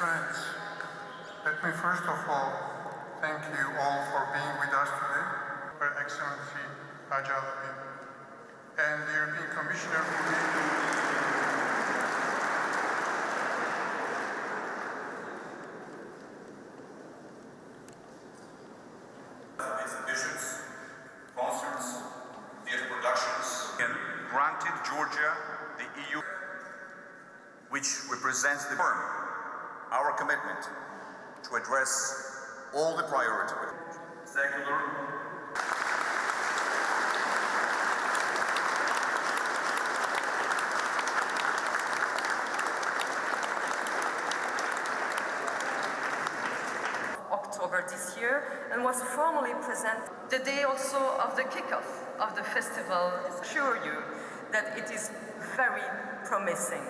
friends, let me first of all thank you all for being with us today. Her Excellency Iraklī and the European Commissioner for exhibitions, concerts, theatre productions, and granted Georgia the EU, which represents the firm, our commitment to address all the priorities, secular, October this year, and was formally presented the day also of the kickoff of the festival. I assure you that it is very promising.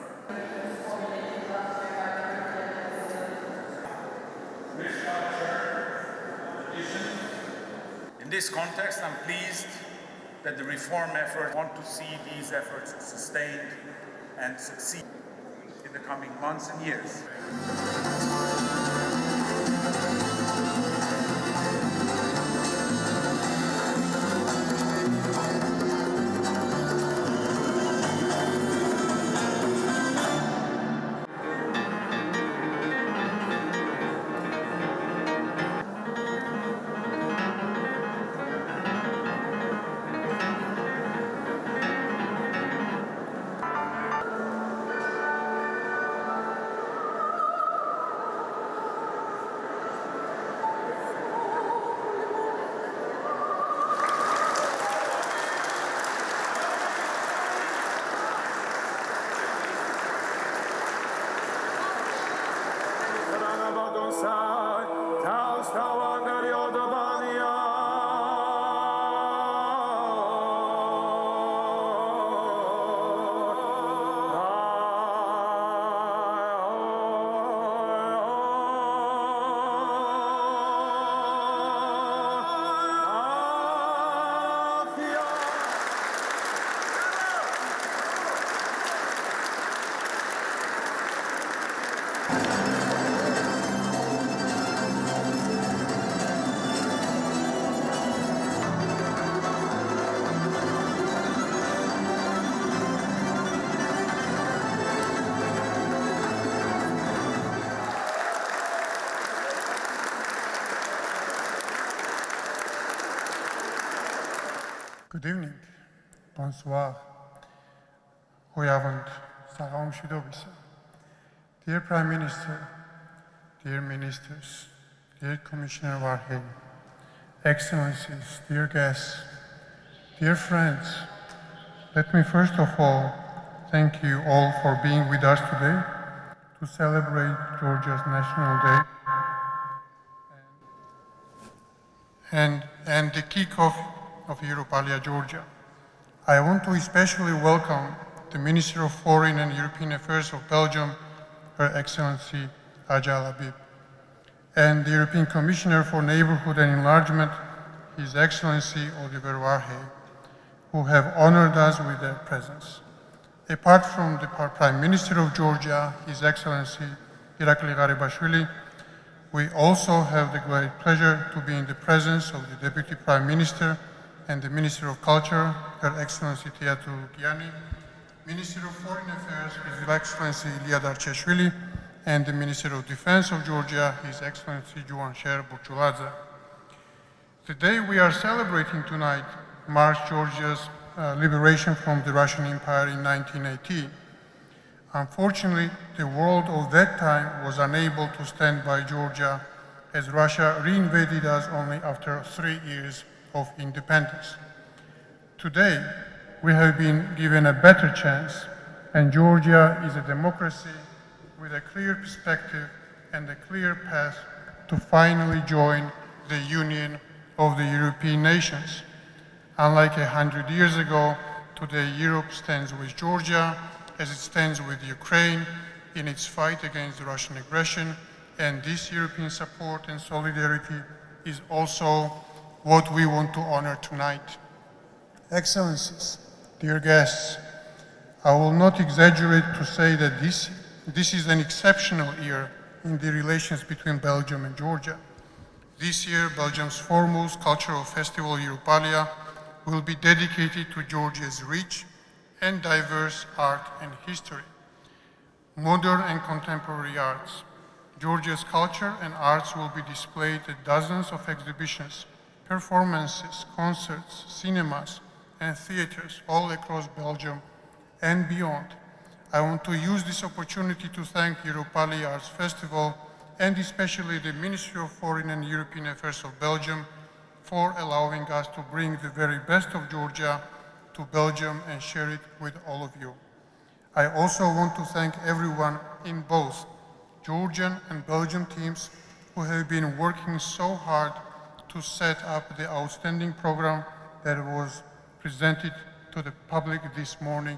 In this context, I'm pleased that the reform effort want to see these efforts sustained and succeed in the coming months and years. Good evening, bonsoir, Hoyavand, Sağamоze. Dear Prime Minister, dear Ministers, dear Commissioner Varhey, Excellencies, dear guests, dear friends, let me first of all thank you all for being with us today to celebrate Georgia's National Day and the kickoff of Evropalia, Georgia. I want to especially welcome the Minister of Foreign and European Affairs of Belgium, Her Excellency Iraklī, and the European Commissioner for Neighborhood and Enlargement, His Excellency Oliver Varhey, who have honored us with their presence. Apart from the Prime Minister of Georgia, His Excellency Iraklī Ღαρибашვილη, we also have the great pleasure to be in the presence of the Deputy Prime Minister and the Minister of Culture, Her Excellency Gianni, Minister of Foreign Affairs, His Excellency Ilia Darcheshvili, and the Minister of Defense of Georgia, His Excellency Juansher Burchuladze. The day we are celebrating tonight marks Georgia's liberation from the Russian Empire in 1918. Unfortunately, the world of that time was unable to stand by Georgia as Russia reinvaded us only after 3 years of independence. Today, we have been given a better chance, and Georgia is a democracy with a clear perspective and a clear path to finally join the Union of the European nations. Unlike 100 years ago, today Europe stands with Georgia as it stands with Ukraine in its fight against Russian aggression, and this European support and solidarity is also what we want to honor tonight. Excellencies, dear guests, I will not exaggerate to say that this is an exceptional year in the relations between Belgium and Georgia. This year, Belgium's foremost cultural festival, Evropaliia, will be dedicated to Georgia's rich and diverse art and history, modern and contemporary arts. Georgia's culture and arts will be displayed at dozens of exhibitions, performances, concerts, cinemas, and theaters all across Belgium and beyond. I want to use this opportunity to thank Evropaliia Arts Festival and especially the Ministry of Foreign and European Affairs of Belgium for allowing us to bring the very best of Georgia to Belgium and share it with all of you. I also want to thank everyone in both Georgian and Belgian teams who have been working so hard to set up the outstanding program that was presented to the public this morning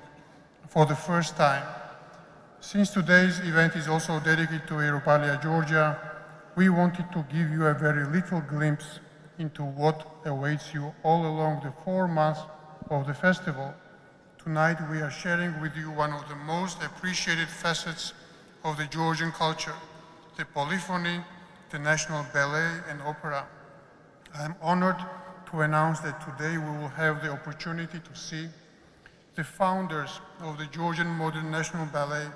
for the first time. Since today's event is also dedicated to Evropaliia, Georgia, we wanted to give you a very little glimpse into what awaits you all along the 4 months of the festival. Tonight we are sharing with you one of the most appreciated facets of the Georgian culture, the polyphony, the national ballet and opera. I am honored to announce that today we will have the opportunity to see the founders of the Georgian Modern National Ballet,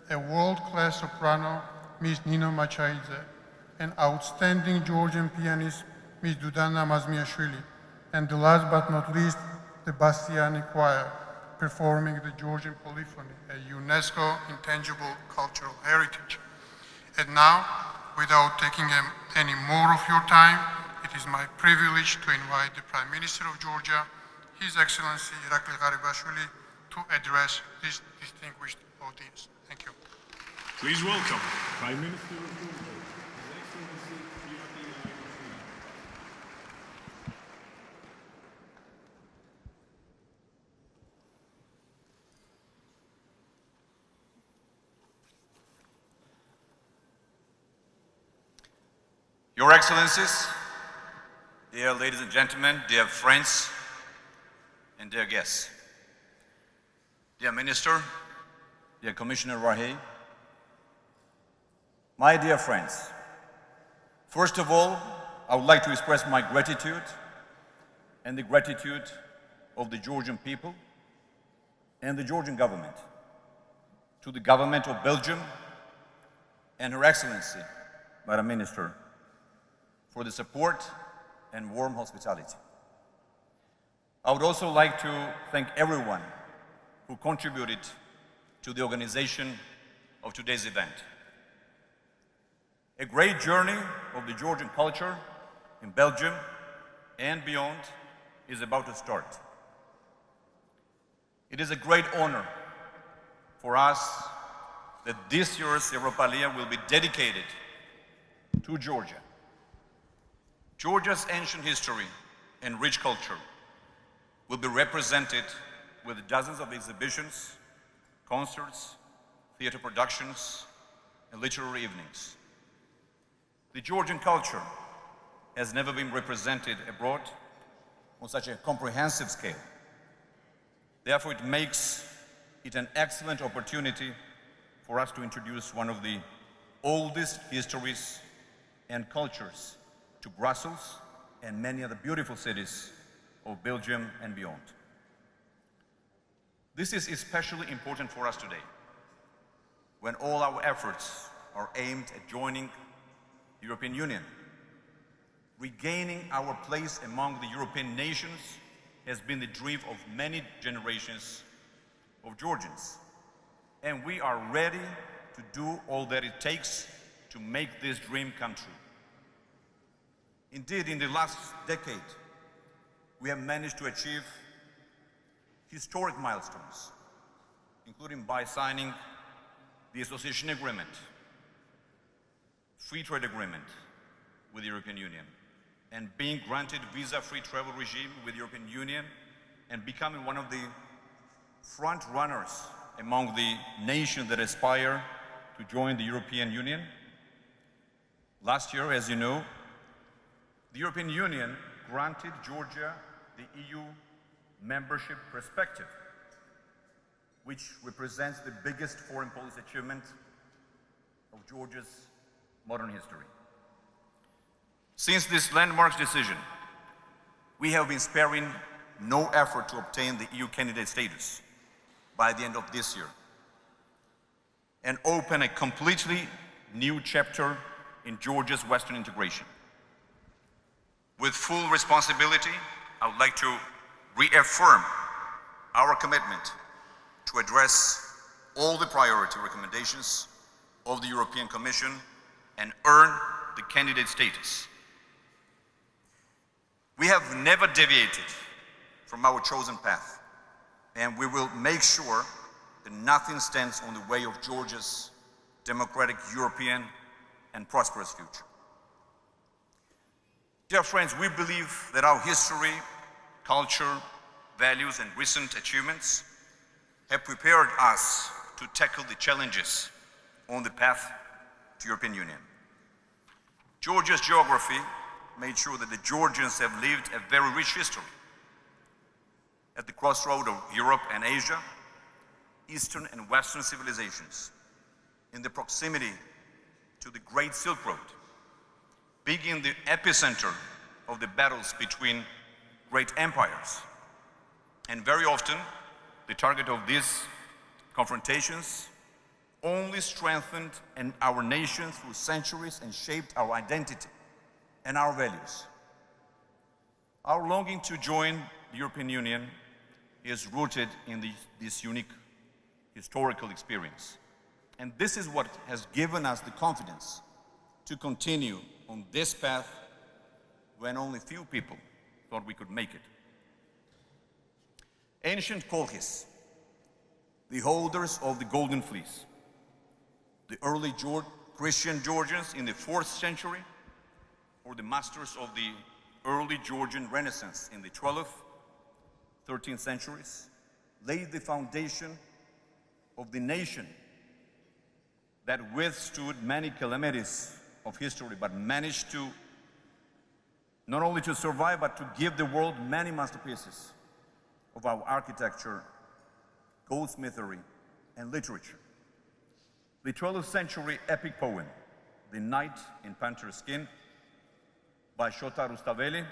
a world-class soprano, Ms. Nino Machaidze, an outstanding Georgian pianist, Ms. Dudana Mazmiashvili, and the last but not least, the Bastiani Choir, performing the Georgian polyphony, a UNESCO intangible cultural heritage. And now, without taking any more of your time, it is my privilege to invite the Prime Minister of Georgia, His Excellency Iraklī Ղարიბաշվილი, to address this distinguished audience. Thank you. Please welcome Prime Minister of Georgia, His Excellency Iraklī Ղարიბաշvili. Your Excellencies, dear ladies and gentlemen, dear friends, and dear guests, dear Minister, dear Commissioner Rahe, my dear friends, first of all, I would like to express my gratitude and the gratitude of the Georgian people and the Georgian government to the government of Belgium and Her Excellency, Madam Minister, for the support and warm hospitality. I would also like to thank everyone who contributed to the organization of today's event. A great journey of the Georgian culture in Belgium and beyond is about to start. It is a great honor for us that this year's Evropaliia will be dedicated to Georgia. Georgia's ancient history and rich culture will be represented with dozens of exhibitions, concerts, theater productions, and literary evenings. The Georgian culture has never been represented abroad on such a comprehensive scale. Therefore, it makes it an excellent opportunity for us to introduce one of the oldest histories and cultures to Brussels and many other beautiful cities of Belgium and beyond. This is especially important for us today, when all our efforts are aimed at joining the European Union. Regaining our place among the European nations has been the dream of many generations of Georgians, and we are ready to do all that it takes to make this dream come true. Indeed, in the last decade, we have managed to achieve historic milestones, including by signing the association agreement, free trade agreement with the European Union, and being granted visa-free travel regime with the European Union, and becoming one of the front runners among the nations that aspire to join the European Union. Last year, as you know, the European Union granted Georgia the EU membership perspective, which represents the biggest foreign policy achievement of Georgia's modern history. Since this landmark decision, we have been sparing no effort to obtain the EU candidate status by the end of this year and open a completely new chapter in Georgia's Western integration. With full responsibility, I would like to reaffirm our commitment to address all the priority recommendations of the European Commission and earn the candidate status. We have never deviated from our chosen path, and we will make sure that nothing stands on the way of Georgia's democratic, European, and prosperous future. Dear friends, we believe that our history, culture, values, and recent achievements have prepared us to tackle the challenges on the path to European Union. Georgia's geography made sure that the Georgians have lived a very rich history. At the crossroad of Europe and Asia, Eastern and Western civilizations, in the proximity to the Great Silk Road, being the epicenter of the battles between great empires, and very often the target of these confrontations only strengthened our nation through centuries and shaped our identity and our values. Our longing to join the European Union is rooted in this unique historical experience. And this is what has given us the confidence to continue on this path when only few people thought we could make it. Ancient Colchis, the holders of the Golden Fleece, the early Christian Georgians in the 4th century, or the masters of the early Georgian Renaissance in the 12th, 13th centuries, laid the foundation of the nation that withstood many calamities of history, but managed to not only to survive, but to give the world many masterpieces of our architecture, goldsmithery, and literature. The 12th century epic poem, The Knight in Panther's Skin, by Shota Rustaveli,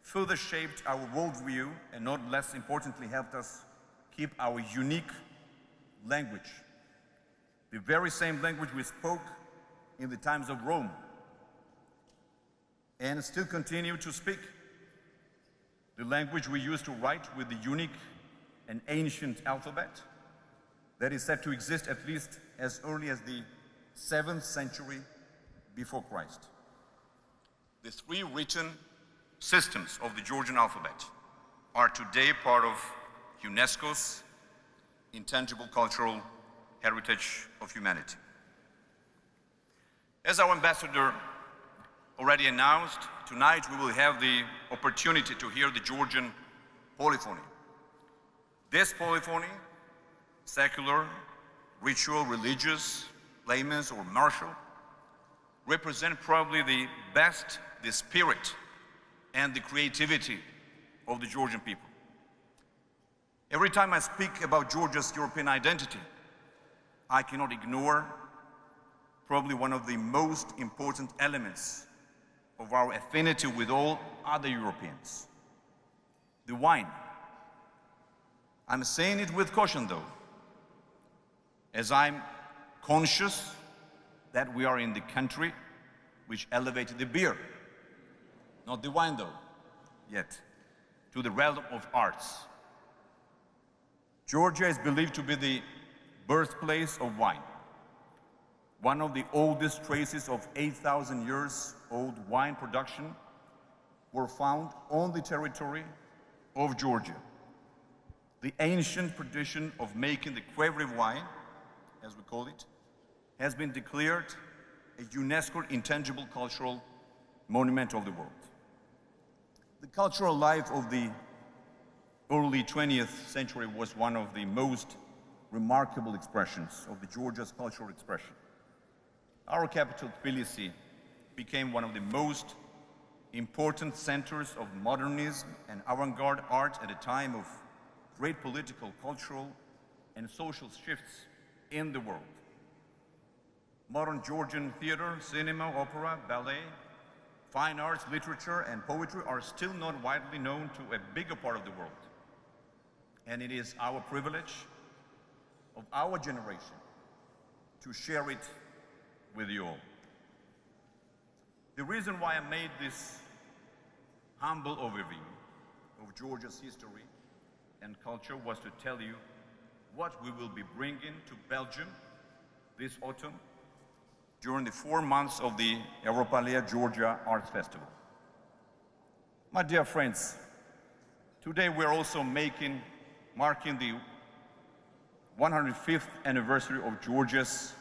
further shaped our worldview and not less importantly helped us keep our unique language, the very same language we spoke in the times of Rome and still continue to speak, the language we used to write with the unique and ancient alphabet that is said to exist at least as early as the 7th century before Christ. The 3 written systems of the Georgian alphabet are today part of UNESCO's intangible cultural heritage of humanity. As our ambassador already announced, tonight we will have the opportunity to hear the Georgian polyphony. This polyphony, secular, ritual, religious, layman's, or martial, represent probably the best, the spirit, and the creativity of the Georgian people. Every time I speak about Georgia's European identity, I cannot ignore probably one of the most important elements of our affinity with all other Europeans, the wine. I'm saying it with caution though, as I'm conscious that we are in the country which elevated the beer, not the wine though, yet, to the realm of arts. Georgia is believed to be the birthplace of wine. One of the oldest traces of 8,000 years old wine production were found on the territory of Georgia. The ancient tradition of making the Kvevri wine, as we call it, has been declared a UNESCO intangible cultural monument of the world. The cultural life of the early 20th century was one of the most remarkable expressions of the Georgia's cultural expression. Our capital, Tbilisi, became one of the most important centers of modernism and avant-garde art at a time of great political, cultural, and social shifts in the world. Modern Georgian theater, cinema, opera, ballet, fine arts, literature, and poetry are still not widely known to a bigger part of the world. And it is our privilege of our generation to share it with you all. The reason why I made this humble overview of Georgia's history and culture was to tell you what we will be bringing to Belgium this autumn during the 4 months of the Evropaliya Georgia Arts Festival. My dear friends, today we're also marking the 105th anniversary of Georgia's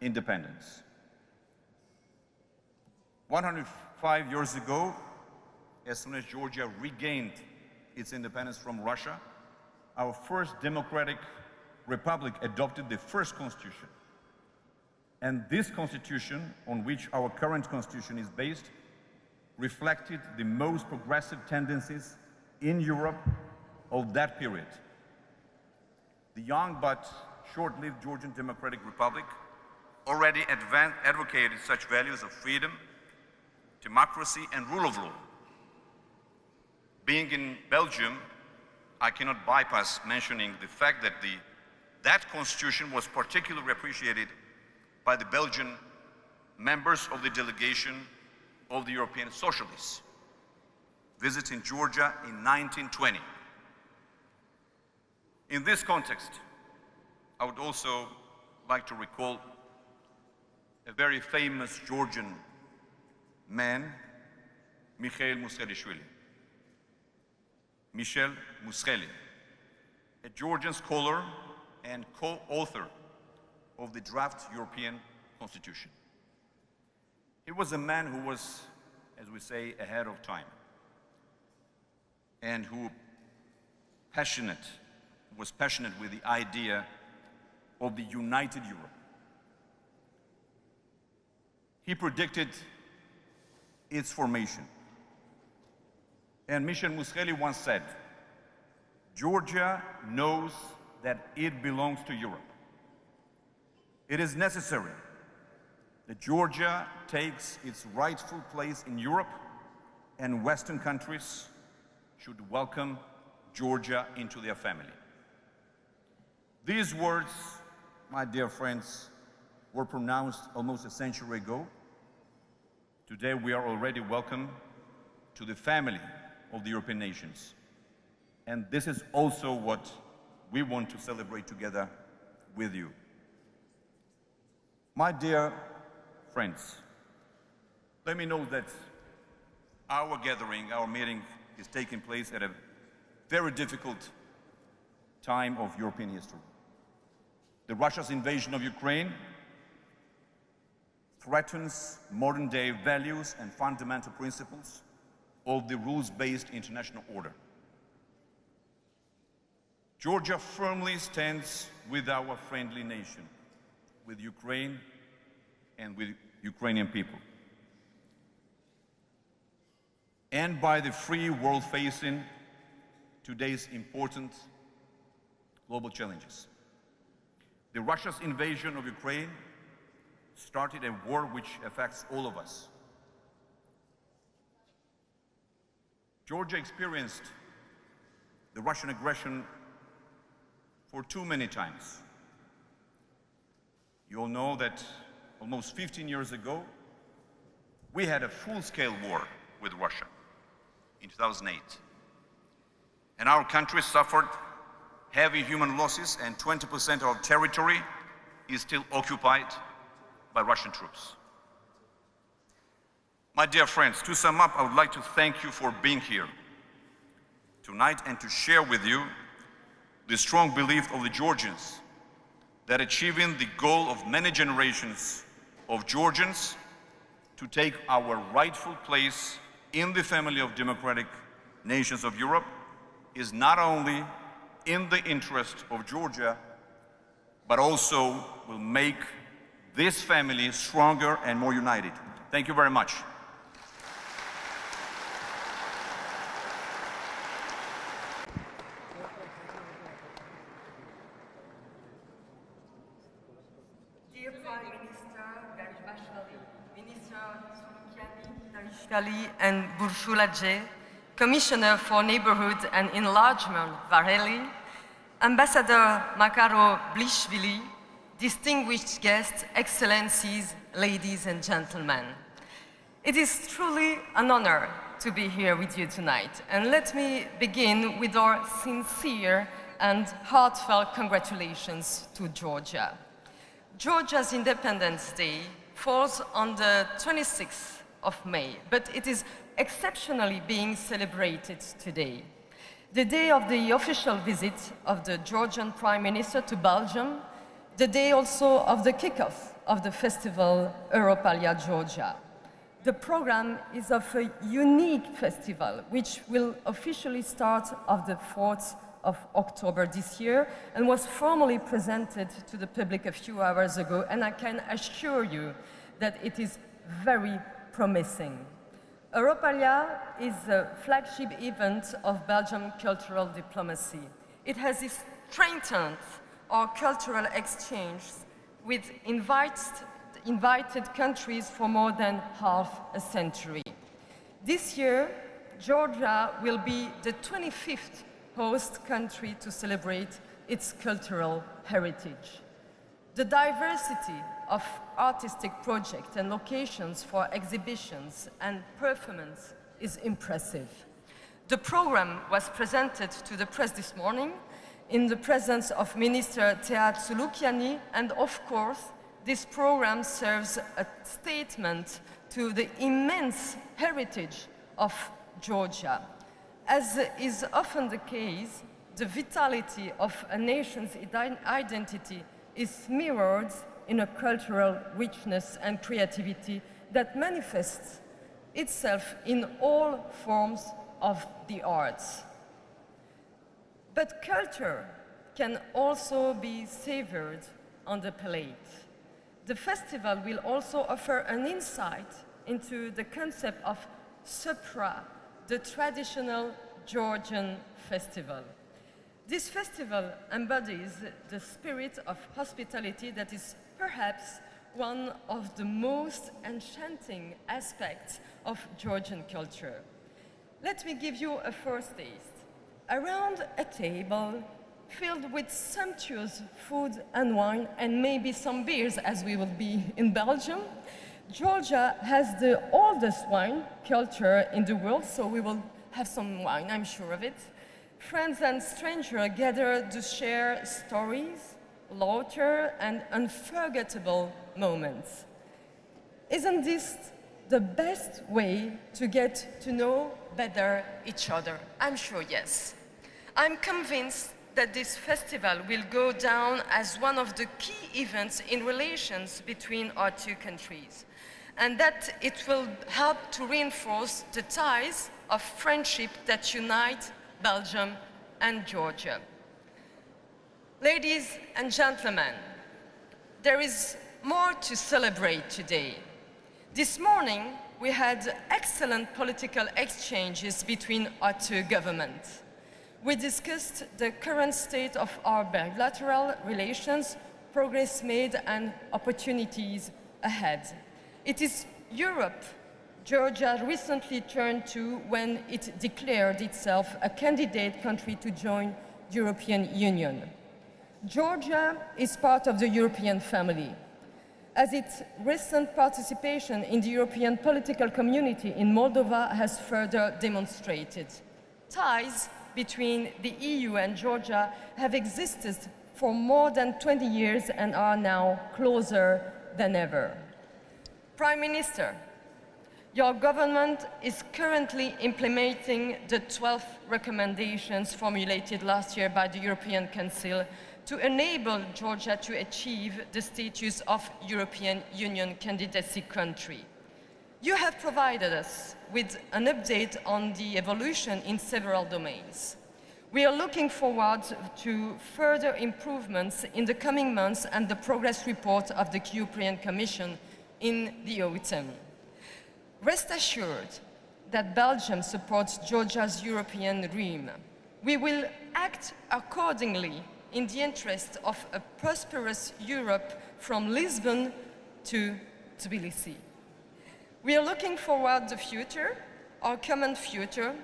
independence. 105 years ago, as soon as Georgia regained its independence from Russia, our first democratic republic adopted the first constitution. And this constitution, on which our current constitution is based, reflected the most progressive tendencies in Europe of that period. The young but short-lived Georgian Democratic Republic already advocated such values of freedom, democracy, and rule of law. Being in Belgium, I cannot bypass mentioning the fact that that constitution was particularly appreciated by the Belgian members of the delegation of the European Socialists visiting Georgia in 1920. In this context, I would also like to recall a very famous Georgian man, Michel Muskheli, a Georgian scholar and co-author of the draft European Constitution. He was a man who was, as we say, ahead of time, and who was passionate with the idea of the united Europe. He predicted its formation. And Michel Muskheli once said, "Georgia knows that it belongs to Europe. It is necessary that Georgia takes its rightful place in Europe, and Western countries should welcome Georgia into their family." These words, my dear friends, were pronounced almost a century ago. Today we are already welcome to the family of the European nations. And this is also what we want to celebrate together with you. My dear friends, let me know that our gathering, our meeting is taking place at a very difficult time of European history. Russia's invasion of Ukraine threatens modern-day values and fundamental principles of the rules-based international order. Georgia firmly stands with our friendly nation, with Ukraine and with Ukrainian people, and by the free world facing today's important global challenges. Russia's invasion of Ukraine started a war which affects all of us. Georgia experienced the Russian aggression for too many times. You all know that almost 15 years ago, we had a full-scale war with Russia in 2008. And our country suffered heavy human losses, and 20% of our territory is still occupied by Russian troops. My dear friends, to sum up, I would like to thank you for being here tonight and to share with you the strong belief of the Georgians that achieving the goal of many generations of Georgians to take our rightful place in the family of democratic nations of Europe is not only in the interest of Georgia, but also will make this family stronger and more united. Thank you very much. Dear Prime Minister Garibashvili, Minister Darishkali and Burshulaje, Commissioner for Neighborhood and Enlargement Vareli, Ambassador Makaro Blishvili, distinguished guests, excellencies, ladies and gentlemen. It is truly an honor to be here with you tonight, and let me begin with our sincere and heartfelt congratulations to Georgia. Georgia's Independence Day falls on the 26th of May, but it is exceptionally being celebrated today. The day of the official visit of the Georgian Prime Minister to Belgium, the day also of the kickoff of the festival Europalia Georgia. The program is of a unique festival which will officially start on the 4th of October this year and was formally presented to the public a few hours ago, and I can assure you that it is very promising. Europalia is a flagship event of Belgian cultural diplomacy. It has strengthened our cultural exchange with invited countries for more than half a century. This year, Georgia will be the 25th host country to celebrate its cultural heritage. The diversity of artistic projects and locations for exhibitions and performance is impressive. The program was presented to the press this morning in the presence of Minister Teat Sulukiani, and of course, this program serves a statement to the immense heritage of Georgia. As is often the case, the vitality of a nation's identity is mirrored in a cultural richness and creativity that manifests itself in all forms of the arts. But culture can also be savored on the plate. The festival will also offer an insight into the concept of Supra, the traditional Georgian festival. This festival embodies the spirit of hospitality that is perhaps one of the most enchanting aspects of Georgian culture. Let me give you a first taste. Around a table filled with sumptuous food and wine, and maybe some beers as we will be in Belgium, Georgia has the oldest wine culture in the world, so we will have some wine, I'm sure of it. Friends and strangers gather to share stories, laughter, and unforgettable moments. Isn't this the best way to get to know better each other? I'm sure yes. I'm convinced that this festival will go down as one of the key events in relations between our two countries, and that it will help to reinforce the ties of friendship that unite Belgium and Georgia. Ladies and gentlemen, there is more to celebrate today. This morning, we had excellent political exchanges between our two governments. We discussed the current state of our bilateral relations, progress made, and opportunities ahead. It is Europe Georgia recently turned to when it declared itself a candidate country to join the European Union. Georgia is part of the European family, as its recent participation in the European political community in Moldova has further demonstrated. Ties between the EU and Georgia have existed for more than 20 years and are now closer than ever. Prime Minister, your government is currently implementing the 12 recommendations formulated last year by the European Council to enable Georgia to achieve the status of European Union candidacy country. You have provided us with an update on the evolution in several domains. We are looking forward to further improvements in the coming months and the progress report of the European Commission in the autumn. Rest assured that Belgium supports Georgia's European dream. We will act accordingly in the interest of a prosperous Europe from Lisbon to Tbilisi. We are looking forward to the future, our common future.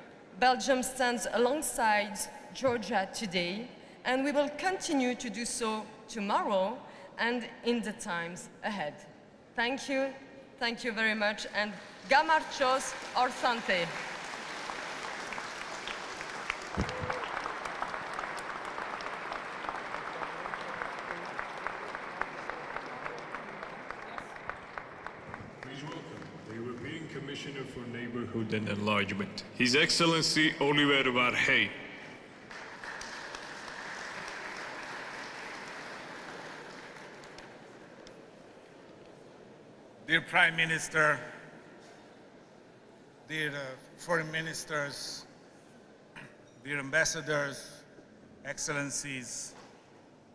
Belgium stands alongside Georgia today, and we will continue to do so tomorrow and in the times ahead. Thank you very much, and Gamarchos Orsante. Please welcome the European Commissioner for Neighborhood and Enlargement, His Excellency Oliver Varhey. Dear Prime Minister, dear Foreign Ministers, dear Ambassadors, Excellencies,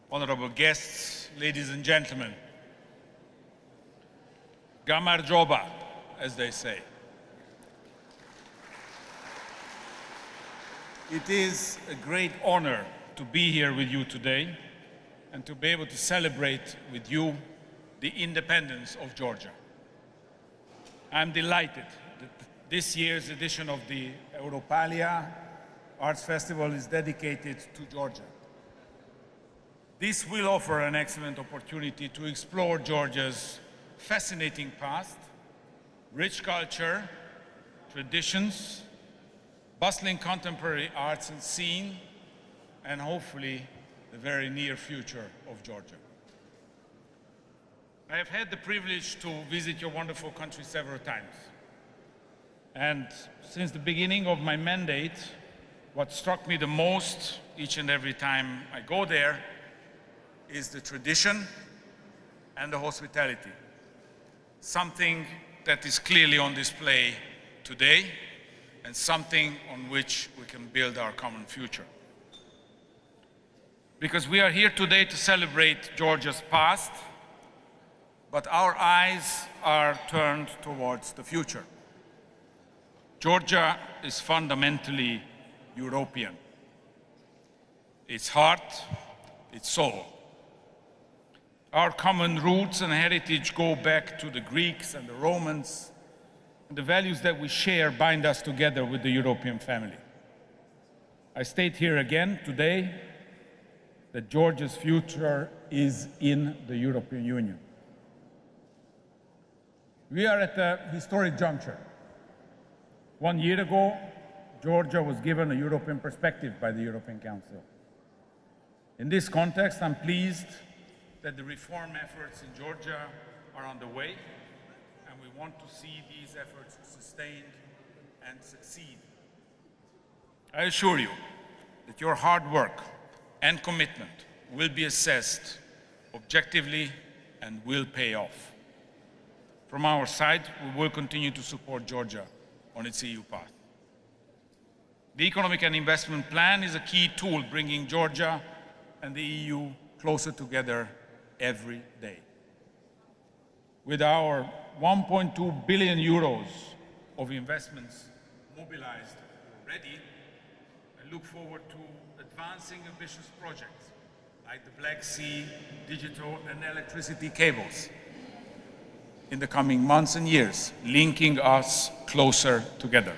honorable guests, ladies and gentlemen. Gamar Joba, as they say. It is a great honor to be here with you today and to be able to celebrate with you the independence of Georgia. I'm delighted that this year's edition of the Europalia Arts Festival is dedicated to Georgia. This will offer an excellent opportunity to explore Georgia's fascinating past, rich culture, traditions, bustling contemporary arts and scene, and hopefully the very near future of Georgia. I have had the privilege to visit your wonderful country several times. And since the beginning of my mandate, what struck me the most each and every time I go there is the tradition and the hospitality. Something that is clearly on display today and something on which we can build our common future. Because we are here today to celebrate Georgia's past, but our eyes are turned towards the future. Georgia is fundamentally European. Its heart, its soul. Our common roots and heritage go back to the Greeks and the Romans, and the values that we share bind us together with the European family. I state here again today that Georgia's future is in the European Union. We are at a historic juncture. 1 year ago, Georgia was given a European perspective by the European Council. In this context, I'm pleased that the reform efforts in Georgia are underway, and we want to see these efforts sustained and succeed. I assure you that your hard work and commitment will be assessed objectively and will pay off. From our side, we will continue to support Georgia on its EU path. The Economic and Investment Plan is a key tool bringing Georgia and the EU closer together every day. With our 1.2 billion euros of investments mobilized already, I look forward to advancing ambitious projects like the Black Sea digital and electricity cables in the coming months and years, linking us closer together.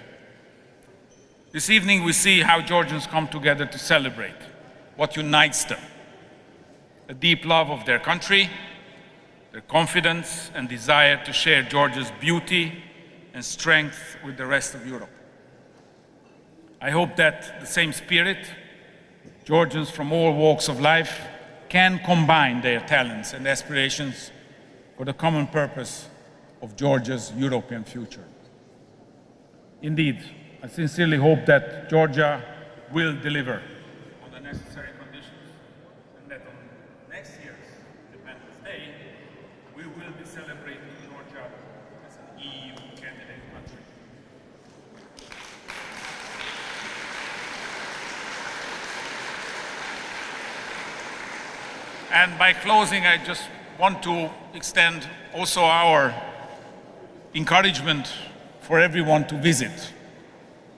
This evening we see how Georgians come together to celebrate what unites them: a deep love of their country, their confidence and desire to share Georgia's beauty and strength with the rest of Europe. I hope that the same spirit, Georgians from all walks of life can combine their talents and aspirations for the common purpose of Georgia's European future. Indeed, I sincerely hope that Georgia will deliver on the necessary conditions and that on next year's Independence Day, we will be celebrating Georgia as an EU candidate country. And by closing, I just want to extend also our encouragement for everyone to visit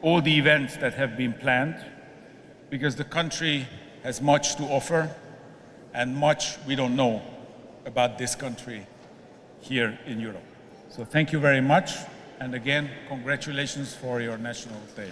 all the events that have been planned, because the country has much to offer and much we don't know about this country here in Europe. So thank you very much, and again, congratulations for your National Day.